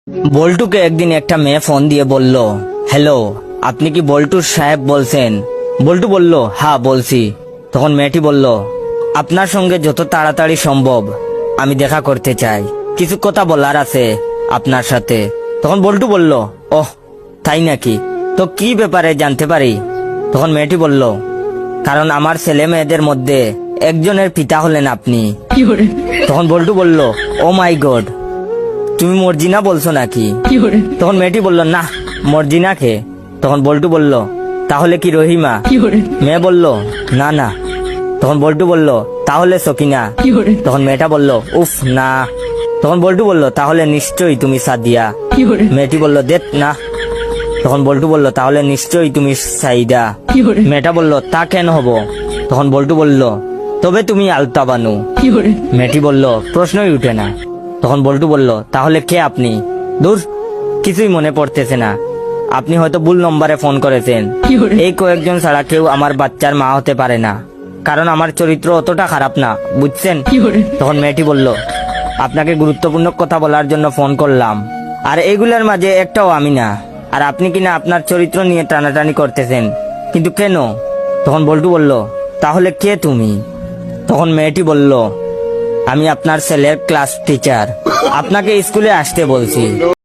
বল্টুকে একদিন একটা মেয়ে ফোন দিয়ে বলল, হ্যালো, আপনি কি বল্টুর সাহেব বলছেন? বল্টু বলল, হ্যাঁ বলছি। তখন মেয়েটি বলল, আপনার সঙ্গে যত তাড়াতাড়ি সম্ভব আমি দেখা করতে চাই, কিছু কথা বলার আছে আপনার সাথে। তখন বল্টু বলল, ওহ তাই নাকি, তো কি ব্যাপারে জানতে পারি? তখন মেয়েটি বলল, কারণ আমার ছেলে মেয়েদের মধ্যে একজনের পিতা হলেন আপনি। তখন বল্টু বলল, ও মাই গড, তুমি মর্জিনা বলছো নাকি? তখন মেয়েটি বলল, না মর্জিনা কে? তখন বল্টু বলল, তাহলে কি রহিমা? মেয়ে বলল, না না। তখন বল্টু বলল, তাহলে সকিনা? তখন মেয়েটা বলল, উফ না। তখন বল্টু বলল, তাহলে নিশ্চয়ই তুমি সাদিয়া? মেয়েটি বলল, দেখ না। তখন বল্টু বলল, তাহলে নিশ্চয়ই তুমি সাইদা? মেয়েটা বলল, তা কেন হব? তখন বল্টু বলল, তবে তুমি আলতা বানু? মেয়েটি বলল, প্রশ্নই উঠে না। তখন বল্টু বলল, তাহলে কে আপনি? দূর, কিছুই মনে পড়তেছে না। আপনি হয়তো ভুল নম্বরে ফোন করেছেন। এই কয়েকজন ছাড়া কেউ আমার বাচ্চার মা হতে পারে না, কারণ আমার চরিত্র অতটা খারাপ না, বুঝছেন? তখন মেয়েটি বলল, আপনাকে গুরুত্বপূর্ণ কথা বলার জন্য ফোন করলাম, আর এগুলোর মাঝে একটাও আমি না। আর আপনি কিনা আপনার চরিত্র নিয়ে টানাটানি করতেছেন, কিন্তু কেন? তখন বল্টু বলল, তাহলে কে তুমি? তখন মেয়েটি বলল, আমি আপনার ছেলের ক্লাস টিচার, আপনাকে স্কুলে আসতে বলছি।